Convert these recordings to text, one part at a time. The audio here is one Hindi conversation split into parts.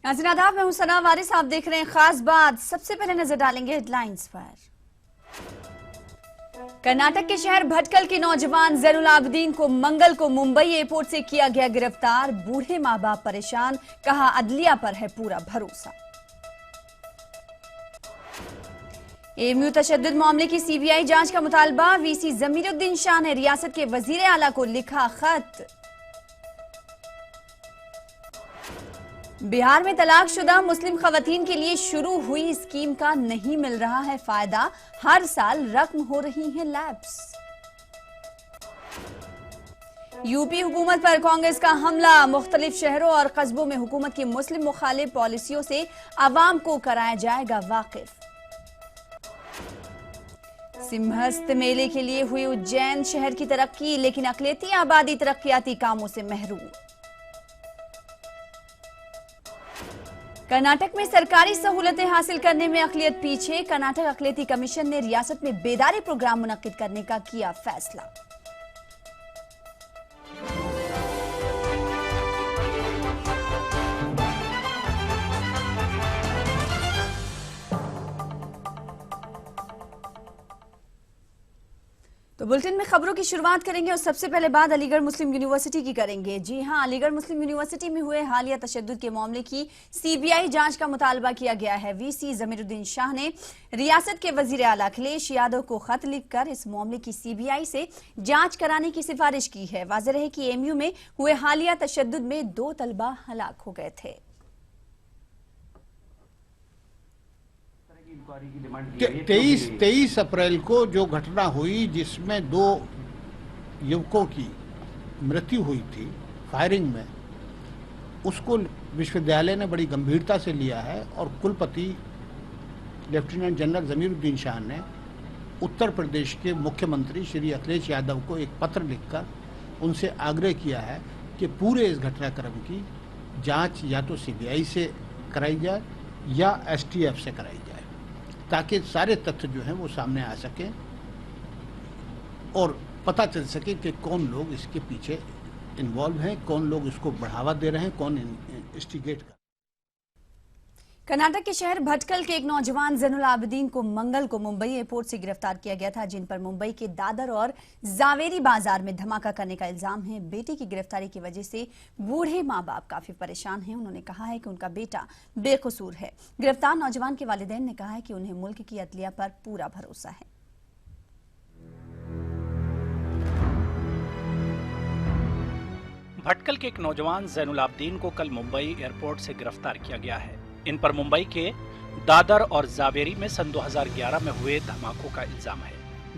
नाज़रीन आदाब, मैं हूं सना वारिस। आप देख रहे हैं खास बात। सबसे पहले नजर डालेंगे हेडलाइंस पर। कर्नाटक के शहर भटकल के नौजवान जैनुल आबदीन को मंगल को मुंबई एयरपोर्ट से किया गया गिरफ्तार। बूढ़े मां बाप परेशान, कहा अदलिया पर है पूरा भरोसा। एएमयू तशद्दुद मामले की सीबीआई जांच का मुतालबा। वीसी जमीरुद्दीन शाह ने रियासत के वजीर आला को लिखा खत। बिहार में तलाकशुदा मुस्लिम खवातीन के लिए शुरू हुई स्कीम का नहीं मिल रहा है फायदा। हर साल रकम हो रही है लैप्स। यूपी हुकूमत पर कांग्रेस का हमला। मुख्तलिफ शहरों और कस्बों में हुकूमत की मुस्लिम मुखालिफ पॉलिसियों से आवाम को कराया जाएगा वाकिफ। सिंहस्थ मेले के लिए हुई उज्जैन शहर की तरक्की, लेकिन अकलियती आबादी तरक्याती कामों से महरूम। कर्नाटक में सरकारी सहूलतें हासिल करने में अकलियत पीछे। कर्नाटक अकलियती कमीशन ने रियासत में बेदारी प्रोग्राम मुनक्किद करने का किया फैसला। तो बुलेटिन में खबरों की शुरुआत करेंगे और सबसे पहले बात अलीगढ़ मुस्लिम यूनिवर्सिटी की करेंगे। जी हां, अलीगढ़ मुस्लिम यूनिवर्सिटी में हुए हालिया तशद्दुद के मामले की सीबीआई जांच का मुतालबा किया गया है। वीसी जमीरुद्दीन शाह ने रियासत के वजीर आला अखिलेश यादव को खत लिखकर इस मामले की सीबीआई से जांच कराने की सिफारिश की है। वाज़ेह रहे कि एएमयू में हुए हालिया तशद्दुद में 2 तलबा हलाक हो गए थे। 23 अप्रैल को जो घटना हुई जिसमें 2 युवकों की मृत्यु हुई थी फायरिंग में, उसको विश्वविद्यालय ने बड़ी गंभीरता से लिया है और कुलपति लेफ्टिनेंट जनरल जमीरुद्दीन शाह ने उत्तर प्रदेश के मुख्यमंत्री श्री अखिलेश यादव को एक पत्र लिखकर उनसे आग्रह किया है कि पूरे इस घटनाक्रम की जांच या तो सीबीआई से कराई जाए या एसटीएफ से कराई जाए, ताकि सारे तथ्य जो हैं वो सामने आ सकें और पता चल सके कि कौन लोग इसके पीछे इन्वॉल्व हैं, कौन लोग इसको बढ़ावा दे रहे हैं, कौन इंस्टिगेट कर। कर्नाटक के शहर भटकल के एक नौजवान जैनुल आबदीन को मंगल को मुंबई एयरपोर्ट से गिरफ्तार किया गया था, जिन पर मुंबई के दादर और जावेरी बाजार में धमाका करने का इल्जाम है। बेटे की गिरफ्तारी की वजह से बूढ़े मां बाप काफी परेशान हैं। उन्होंने कहा है कि उनका बेटा बेकसूर है। गिरफ्तार नौजवान के वालिदैन ने कहा है कि उन्हें मुल्क की अदलिया पर पूरा भरोसा है। भटकल के एक नौजवान जैनुल आबदीन को कल मुंबई एयरपोर्ट से गिरफ्तार किया गया है। इन पर मुंबई के दादर और जावेरी में सन 2011 में हुए धमाकों का इल्जाम है।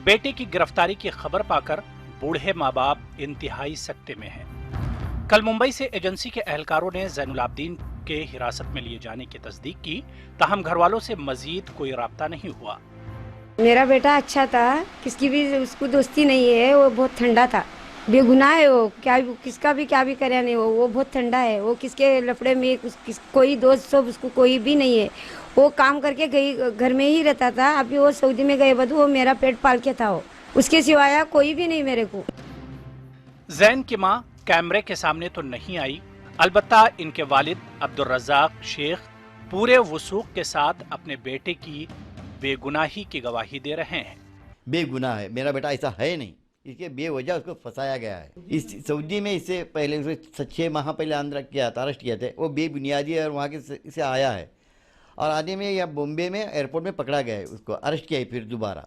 बेटे की गिरफ्तारी की खबर पाकर बूढ़े माँ बाप इंतहाई सख्ते में हैं। कल मुंबई से एजेंसी के एहलकारों ने जैनुल आबदीन के हिरासत में लिए जाने की तस्दीक की, ताहम घरवालों से मजीद कोई राब्ता नहीं हुआ। मेरा बेटा अच्छा था, किसकी भी उसको दोस्ती नहीं है, वो बहुत ठंडा था, बेगुनाह है। वो क्या किसका भी क्या भी करे नहीं, वो बहुत ठंडा है। वो किसके लफड़े में कोई दोस्त सब उसको कोई भी नहीं है। वो काम करके गई घर में ही रहता था। अभी वो सऊदी में गए बदू वो मेरा पेट पाल के था, वो उसके सिवाय कोई भी नहीं मेरे को। जैन की मां कैमरे के सामने तो नहीं आई, अलबत्ता इनके वालिद अब्दुल रज़ाक शेख पूरे वसूख के साथ अपने बेटे की बेगुनाही की गवाही दे रहे हैं। बेगुनाह है, मेरा बेटा ऐसा है नहीं, इसके बेवजह उसको फंसाया गया है। इस सऊदी में इससे पहले 6 माह पहले आंध्र किया था, अरेस्ट किया थे। वो बेबुनियादी है और वहाँ के से आया है और आने में या बॉम्बे में एयरपोर्ट में पकड़ा गया है, उसको अरेस्ट किया है फिर दोबारा।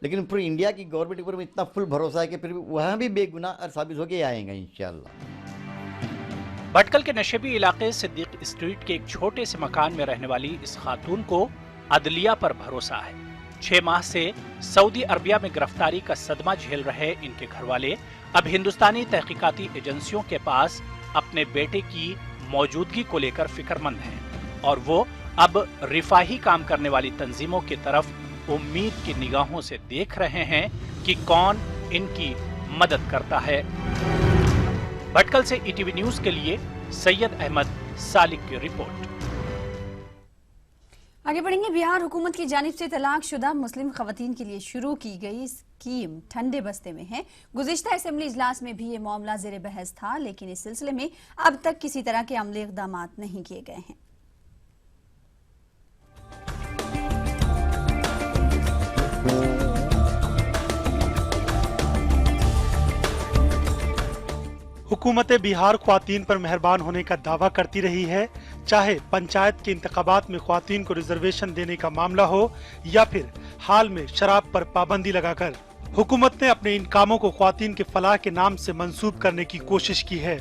लेकिन फिर इंडिया की गवर्नमेंट के ऊपर इतना फुल भरोसा है कि फिर वहाँ भी बेगुनाह और साबित होके आएंगे इंशाल्लाह। भटकल के नशेबी इलाके सिद्दीक स्ट्रीट के एक छोटे से मकान में रहने वाली इस खातून को अदलिया पर भरोसा है। 6 माह से सऊदी अरबिया में गिरफ्तारी का सदमा झेल रहे इनके घरवाले अब हिंदुस्तानी तहकीकाती एजेंसियों के पास अपने बेटे की मौजूदगी को लेकर फिक्रमंद हैं और वो अब रिफाही काम करने वाली तंजीमों की तरफ उम्मीद की निगाहों से देख रहे हैं कि कौन इनकी मदद करता है। भटकल से ईटीवी न्यूज के लिए सैयद अहमद सालिक की रिपोर्ट। आगे बढ़ेंगे। बिहार हुकूमत की जानिब से तलाकशुदा मुस्लिम खवातीन के लिए शुरू की गई स्कीम ठंडे बस्ते में है। गुज़िश्ता असेंबली इजलास में भी ये मामला ज़ेर बहस था, लेकिन इस सिलसिले में अब तक किसी तरह के अमली इक़दामात नहीं किए गए हैं। हुकूमत बिहार ख्वातीन पर मेहरबान होने का दावा करती रही है, चाहे पंचायत के इंतखाबात में ख्वातीन को रिजर्वेशन देने का मामला हो या फिर हाल में शराब पर पाबंदी लगाकर। हुकूमत ने अपने इन कामों को ख्वातीन के फलाह के नाम से मंसूब करने की कोशिश की है,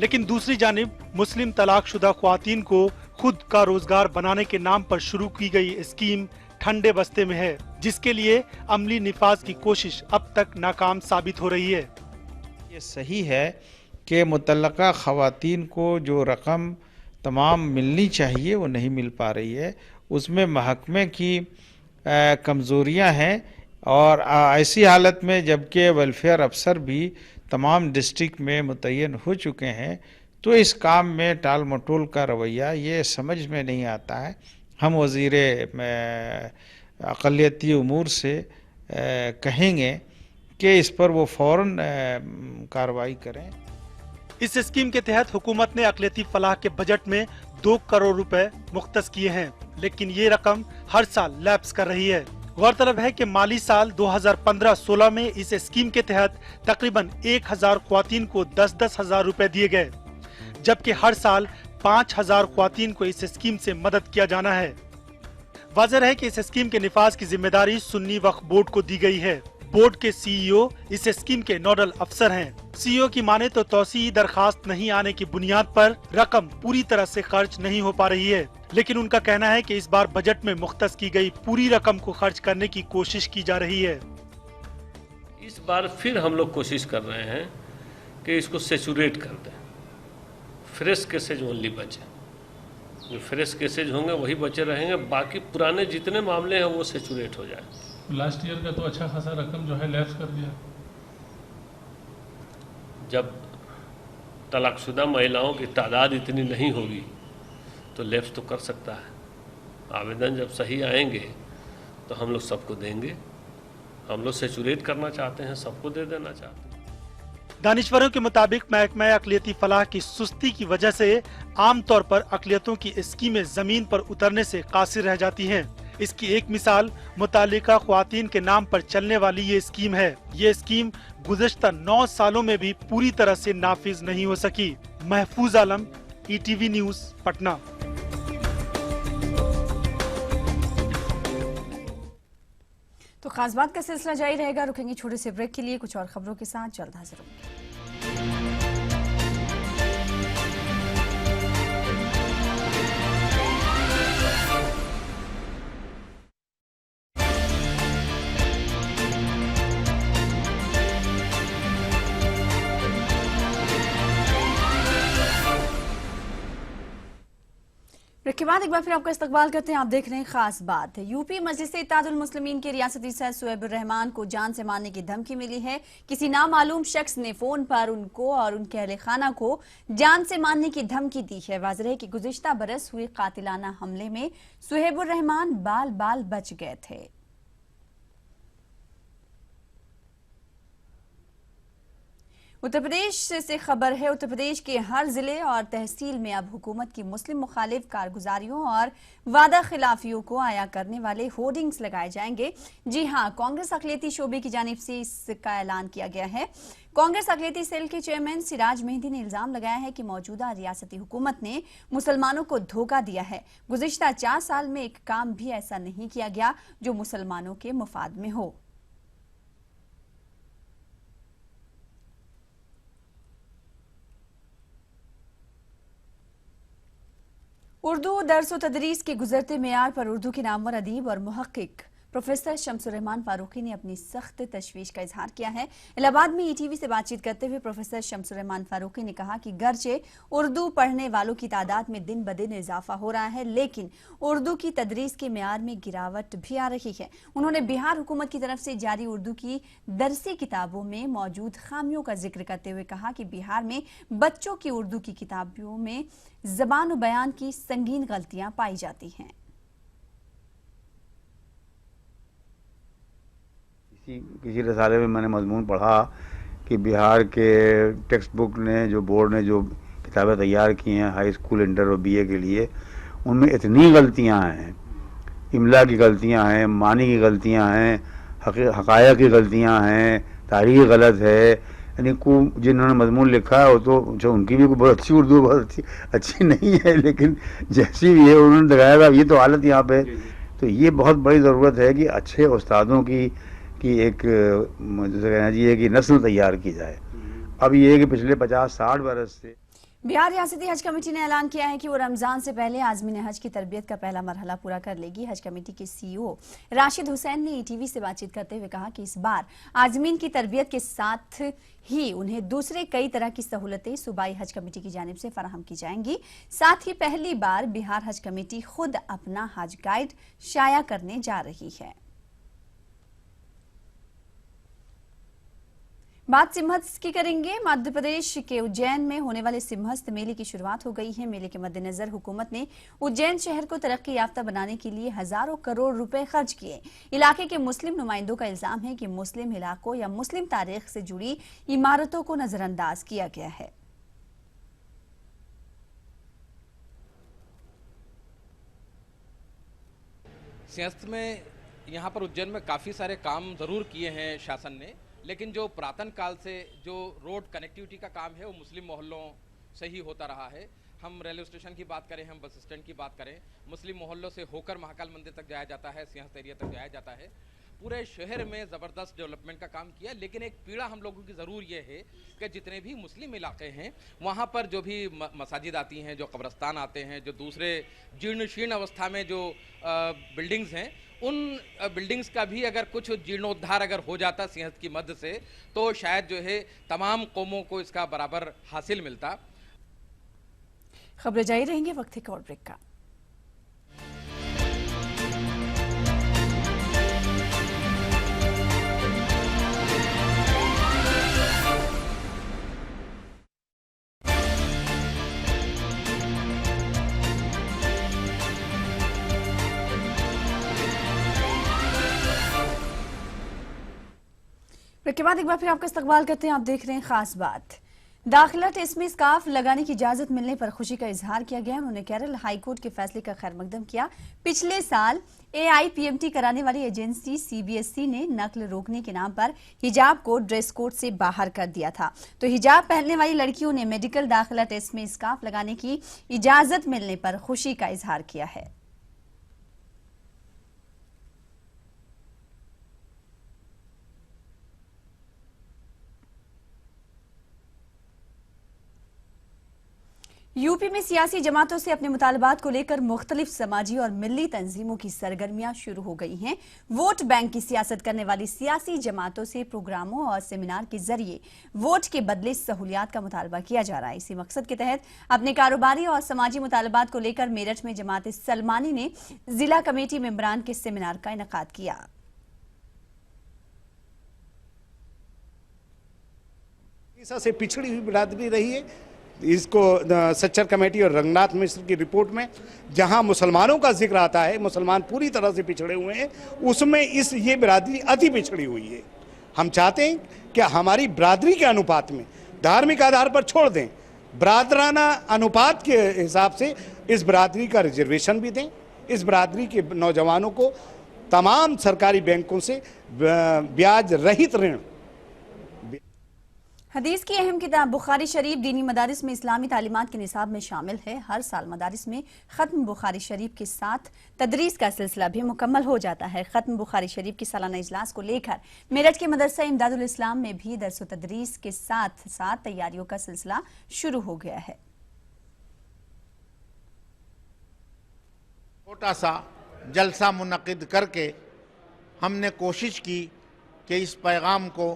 लेकिन दूसरी जानिब मुस्लिम तलाकशुदा ख्वातीन को खुद का रोजगार बनाने के नाम पर शुरू की गई स्कीम ठंडे बस्ते में है, जिसके लिए अमली निफाज की कोशिश अब तक नाकाम साबित हो रही है। ये सही है कि मुतल्लका ख़वातीन को जो रकम तमाम मिलनी चाहिए वो नहीं मिल पा रही है, उसमें महकमे की कमज़ोरियाँ हैं और ऐसी हालत में जबकि वेलफेयर अफसर भी तमाम डिस्ट्रिक्ट में मुतय्यन हो चुके हैं, तो इस काम में टाल मटोल का रवैया ये समझ में नहीं आता है। हम वज़ीर अक़लियती उमूर से कहेंगे कि इस पर वो फौरन कार्रवाई करें। इस स्कीम के तहत हुकूमत ने अक़लियती फलाह के बजट में 2 करोड़ रुपए मुख्तस किए हैं, लेकिन ये रकम हर साल लैप्स कर रही है। गौरतलब है कि माली साल 2015-16 में इस स्कीम के तहत तकरीबन 1000 ख्वातीन को 10-10 हज़ार रुपए दिए गए, जबकि हर साल 5000 ख्वातीन को इस स्कीम से मदद किया जाना है। वाज़ेह है कि इस स्कीम के निफाज की जिम्मेदारी सुन्नी वक्फ बोर्ड को दी गई है। बोर्ड के सीईओ इस स्कीम के नोडल अफसर हैं। सीईओ की माने तो तौसीई दरखास्त नहीं आने की बुनियाद पर रकम पूरी तरह से खर्च नहीं हो पा रही है, लेकिन उनका कहना है कि इस बार बजट में मुख्तस की गई पूरी रकम को खर्च करने की कोशिश की जा रही है। इस बार फिर हम लोग कोशिश कर रहे हैं कि इसको सेचुरेट कर दें, फ्रेश केसेज ओनली बचे। जो फ्रेश केसेज होंगे वही बचे रहेंगे, बाकी पुराने जितने मामले हैं वो सेचुरेट हो जाए। लास्ट ईयर का तो अच्छा खासा रकम जो है लैप्स कर दिया। जब तलाकशुदा महिलाओं की तादाद इतनी नहीं होगी तो लैप्स तो कर सकता है। आवेदन जब सही आएंगे तो हम लोग सबको देंगे। हम लोग सेचुरेट करना चाहते हैं, सबको दे देना चाहते हैं। दानिश्वरों के मुताबिक महकमा अक़लियती फलाह की सुस्ती की वजह से आमतौर पर अक़लियतों की स्कीमें जमीन पर उतरने से कासिर रह जाती हैं। इसकी एक मिसाल मुतालिका ख्वातीन के नाम पर चलने वाली ये स्कीम है। ये स्कीम गुज़श्ता 9 सालों में भी पूरी तरह से नाफिज नहीं हो सकी। महफूज आलम, ETV न्यूज़, पटना। तो खास बात का सिलसिला जारी रहेगा। रुकेंगे छोटे से ब्रेक के लिए, कुछ और खबरों के साथ जल्द हाजिर होंगे। ब्रेक के बाद एक बार फिर आपका इस्तकबाल करते हैं। आप देख रहे हैं खास बात। यूपी मजलिस इत्तेहादुल मुस्लिमीन के रियासती सदर सुहैबुर रहमान को जान से मारने की धमकी मिली है। किसी नामालूम शख्स ने फोन पर उनको और उनके अहले खाना को जान से मारने की धमकी दी है। वाज़ेह है कि गुज़िश्ता बरस हुए कातिलाना हमले में सुहैबुर रहमान बाल बाल बच गए थे। उत्तर प्रदेश से खबर है। उत्तर प्रदेश के हर जिले और तहसील में अब हुकूमत की मुस्लिम मुखालिफ कारगुजारियों और वादा खिलाफियों को आया करने वाले होर्डिंग्स लगाए जाएंगे। जी हां, कांग्रेस अक़लियती शोबे की जानिब से इसका ऐलान किया गया है। कांग्रेस अक़लियती सेल के चेयरमैन सिराज मेहंदी ने इल्जाम लगाया है कि मौजूदा रियासती हुकूमत ने मुसलमानों को धोखा दिया है। गुज़िश्ता 4 साल में एक काम भी ऐसा नहीं किया गया जो मुसलमानों के मुफाद में हो। उर्दू दर्स व तदरीस के गुजरते मेयार पर उर्दू के नामवर अदीब और मुहक्किक प्रोफेसर शम्सुर रहमान फारूकी ने अपनी सख्त तशवीश का इजहार किया है। इलाहाबाद में ETV से बातचीत करते हुए प्रोफेसर शम्सुर रहमान फारूकी ने कहा कि गर्चे उर्दू पढ़ने वालों की तादाद में दिन ब दिन इजाफा हो रहा है, लेकिन उर्दू की तदरीस के मेयार में गिरावट भी आ रही है। उन्होंने बिहार हुकूमत की तरफ से जारी उर्दू की दरसी किताबों में मौजूद खामियों का जिक्र करते हुए कहा कि बिहार में बच्चों की उर्दू की किताबों में ज़बान व बयान की संगीन गलतियां पाई जाती हैं। किसी रसाले में मैंने मजमून पढ़ा कि बिहार के टेक्स्ट बुक ने जो बोर्ड ने जो किताबें तैयार की हैं हाई स्कूल, इंटर और BA के लिए, उनमें इतनी गलतियां हैं, इमला की गलतियां हैं, मानी की गलतियां हैं, हकाया की गलतियां हैं, तारीख गलत है, यानी जिन्होंने मजमून लिखा है वो तो जो उनकी भी बहुत अच्छी उर्दू बहुत अच्छी नहीं है, लेकिन जैसी भी है उन्होंने दिखाया था ये तो हालत यहाँ पे। तो ये बहुत बड़ी ज़रूरत है कि अच्छे उस्तादों की एक जैसे कहना चाहिए कि नस्ल तैयार की जाए। अब ये है कि पिछले 50-60 बरस से बिहार रियासती हज कमेटी ने ऐलान किया है कि वो रमजान से पहले आज़मीन हज की तरबियत का पहला मरहला पूरा कर लेगी। हज कमेटी के सीईओ राशिद हुसैन ने ईटीवी से बातचीत करते हुए कहा कि इस बार आज़मीन की तरबियत के साथ ही उन्हें दूसरे कई तरह की सहूलतें सूबाई हज कमेटी की जानिब से फराहम की जाएंगी। साथ ही पहली बार बिहार हज कमेटी खुद अपना हज गाइड शाया करने जा रही है। बात सिंहस्थ की करेंगे। मध्य प्रदेश के उज्जैन में होने वाले सिंहस्थ मेले की शुरुआत हो गई है। मेले के मद्देनजर हुकूमत ने उज्जैन शहर को तरक्की याफ्ता बनाने के लिए हजारों करोड़ रुपए खर्च किए। इलाके के मुस्लिम नुमाइंदों का इल्जाम है कि मुस्लिम इलाकों या मुस्लिम तारीख से जुड़ी इमारतों को नजरअंदाज किया गया है। सिंहस्थ में यहाँ पर उज्जैन में काफ़ी सारे काम ज़रूर किए हैं शासन ने, लेकिन जो पुरातन काल से जो रोड कनेक्टिविटी का काम है वो मुस्लिम मोहल्लों से ही होता रहा है। हम रेलवे स्टेशन की बात करें, हम बस स्टैंड की बात करें, मुस्लिम मोहल्लों से होकर महाकाल मंदिर तक जाया जाता है, सिंहस्थ एरिया तक जाया जाता है। पूरे शहर में ज़बरदस्त डेवलपमेंट का काम किया, लेकिन एक पीड़ा हम लोगों की ज़रूर ये है कि जितने भी मुस्लिम इलाके हैं वहाँ पर जो भी मसाजिद आती हैं, जो कब्रस्तान आते हैं, जो दूसरे जीर्ण शीर्ण अवस्था में जो बिल्डिंग्स हैं, उन बिल्डिंग्स का भी अगर कुछ जीर्णोद्धार अगर हो जाता सिंहस्थ की मदद से तो शायद जो है तमाम कौमों को इसका बराबर हासिल मिलता। खबरें जारी रहेंगे वक्त एक और ब्रेक का। ब्रेक के बाद एक बार फिर आपका इस्तकबाल करते हैं। आप देख रहे हैं खास बात। दाखिला टेस्ट में स्कार्फ लगाने की इजाजत मिलने पर खुशी का इजहार किया गया। उन्होंने केरल हाईकोर्ट के फैसले का खैर मकदम किया। पिछले साल AIPMT कराने वाली एजेंसी CBSE ने नकल रोकने के नाम पर हिजाब को ड्रेस कोड से बाहर कर दिया था, तो हिजाब पहनने वाली लड़कियों ने मेडिकल दाखिला टेस्ट में स्कार्फ लगाने की इजाजत मिलने पर खुशी का इजहार किया है। यूपी में सियासी जमातों से अपने मुतालबात को लेकर मुख्तलिफ समाजी और मिली तंजीमों की सरगर्मियां शुरू हो गई हैं। वोट बैंक की सियासत करने वाली सियासी जमातों से प्रोग्रामों और सेमिनार के जरिए वोट के बदले सहूलियात का मुतालबा किया जा रहा है। इसी मकसद के तहत अपने कारोबारी और समाजी मुतालबात को लेकर मेरठ में जमात सलमानी ने जिला कमेटी मेंबरान के सेमिनार का इनेकाद किया। से पिछड़ी हुई बिरादरी रही है, इसको सच्चर कमेटी और रंगनाथ मिश्र की रिपोर्ट में जहां मुसलमानों का जिक्र आता है, मुसलमान पूरी तरह से पिछड़े हुए हैं, उसमें ये बिरादरी अति पिछड़ी हुई है। हम चाहते हैं कि हमारी बिरादरी के अनुपात में धार्मिक आधार पर छोड़ दें, बिरादराना अनुपात के हिसाब से इस बिरादरी का रिजर्वेशन भी दें। इस बिरादरी के नौजवानों को तमाम सरकारी बैंकों से ब्याज रहित ऋण। हदीस की अहम किताब बुखारी शरीफ दीनी मदारिस में इस्लामी तालीमात के निसाब में शामिल है। हर साल मदारिस में ख़त्म बुखारी शरीफ के साथ तदरीस का सिलसिला भी मुकम्मल हो जाता है। ख़त्म बुखारी शरीफ की सालाना इजलास को लेकर मेरठ के मदरसा इमदादुल इस्लाम में भी दर्स व तदरीस के साथ साथ तैयारियों का सिलसिला शुरू हो गया है। छोटा सा जलसा मुनक़िद करके हमने कोशिश की कि इस पैगाम को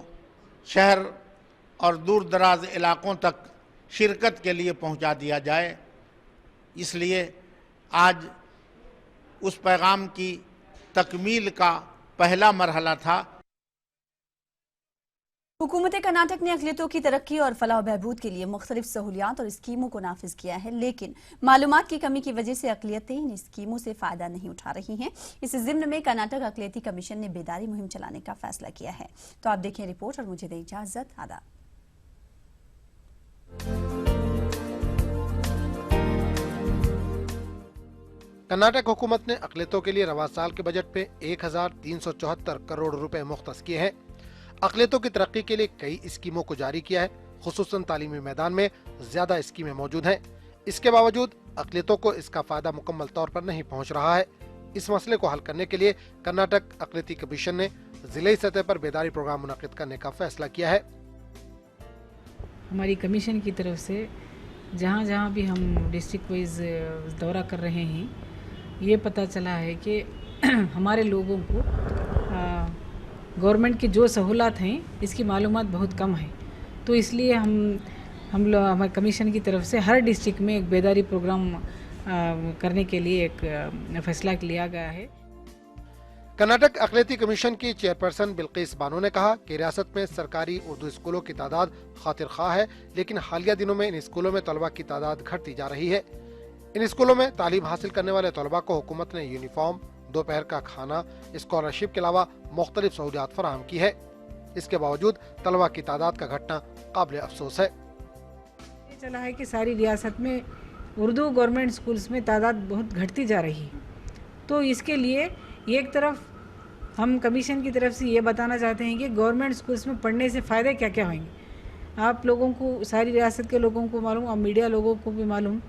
शहर और दूर दराज इलाकों तक शिरकत के लिए पहुंचा दिया जाए। इसलिए आज उस पैगाम की तकमील का पहला मरहला था। हुकूमत कर्नाटक ने अक़लियतों की तरक्की और फलाह बहबूद के लिए मुख्तलिफ सहूलियात और स्कीमों को नाफिज किया है, लेकिन मालूमात की कमी की वजह से अक़लियतें इन स्कीमों से फ़ायदा नहीं उठा रही हैं। इस ज़िम्न में कर्नाटक अक़लियती कमीशन ने बेदारी मुहिम चलाने का फैसला किया है। तो आप देखें रिपोर्ट और मुझे दें इजाज़त। आदाब। कर्नाटक हुकूमत ने अक़लियतों के लिए रवा साल के बजट पे 1374 करोड़ रुपए मुख्तस किए हैं। अक़लियतों की तरक्की के लिए कई स्कीमों को जारी किया है, खुसूसन तालीमी मैदान में ज्यादा स्कीमें मौजूद हैं। इसके बावजूद अक़लियतों को इसका फायदा मुकम्मल तौर पर नहीं पहुंच रहा है। इस मसले को हल करने के लिए कर्नाटक अक़लियती कमीशन ने जिले सतह पर बेदारी प्रोग्राम मुनक़िद करने का फैसला किया है। हमारी कमीशन की तरफ से जहाँ जहाँ भी हम डिस्ट्रिक्ट वाइज दौरा कर रहे हैं, ये पता चला है कि हमारे लोगों को गवर्नमेंट की जो सहूलत हैं इसकी मालूमात बहुत कम है। तो इसलिए हम लोग हमारे कमीशन की तरफ से हर डिस्ट्रिक्ट में एक बेदारी प्रोग्राम करने के लिए एक फैसला लिया गया है। कर्नाटक अक़लियती कमीशन की चेयरपर्सन बिल्किस बानो ने कहा कि रियासत में सरकारी उर्दू स्कूलों की तादाद खातिर ख्वाह है, लेकिन हालिया दिनों में इन स्कूलों में तलबा की तादाद घटती जा रही है। इन स्कूलों में तालीम हासिल करने वाले तलबा को हुकूमत ने यूनिफॉर्म, दोपहर का खाना, स्कॉलरशिप के अलावा मुख्तलिफ सहूलियात फराहम की है। इसके बावजूद तलबा की तादाद का घटना काबिल अफसोस है। ये चला है कि सारी रियासत में उर्दू गवर्नमेंट स्कूल्स में तादाद बहुत घटती जा रही है। तो इसके लिए एक तरफ हम कमीशन की तरफ से ये बताना चाहते हैं कि गवर्नमेंट स्कूल्स में पढ़ने से फ़ायदे क्या क्या होंगे। आप लोगों को, सारी रियासत के लोगों को मालूम और मीडिया लोगों को भी मालूम,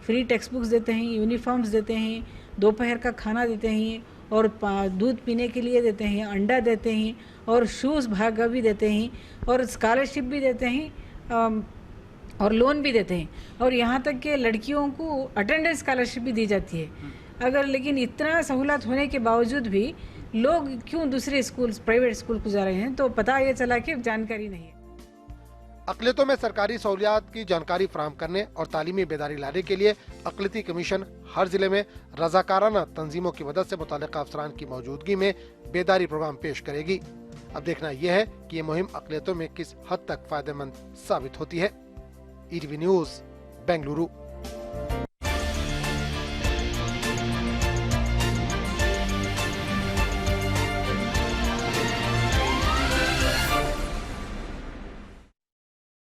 फ्री टेक्स्ट बुक्स देते हैं, यूनिफॉर्म्स देते हैं, दोपहर का खाना देते हैं और दूध पीने के लिए देते हैं, अंडा देते हैं और शूज़ भागा भी देते हैं और स्कॉलरशिप भी देते हैं और लोन भी देते हैं और यहाँ तक कि लड़कियों को अटेंडेंस स्कॉलरशिप भी दी जाती है। अगर लेकिन इतना सहूलत होने के बावजूद भी लोग क्यों दूसरे स्कूल, प्राइवेट स्कूल को जा रहे हैं, तो पता ये चला कि जानकारी नहीं है। अक़लियतों में सरकारी सहूलियात की जानकारी फराहम करने और तालीमी बेदारी लाने के लिए अक़लियती कमीशन हर जिले में रज़ाकाराना तंजीमों की मदद से मुताल्लिक़ा अफसरान की मौजूदगी में बेदारी प्रोग्राम पेश करेगी। अब देखना यह है कि ये मुहिम अक़लियतों में किस हद तक फ़ायदेमंद साबित होती है। ETV news, Bengaluru.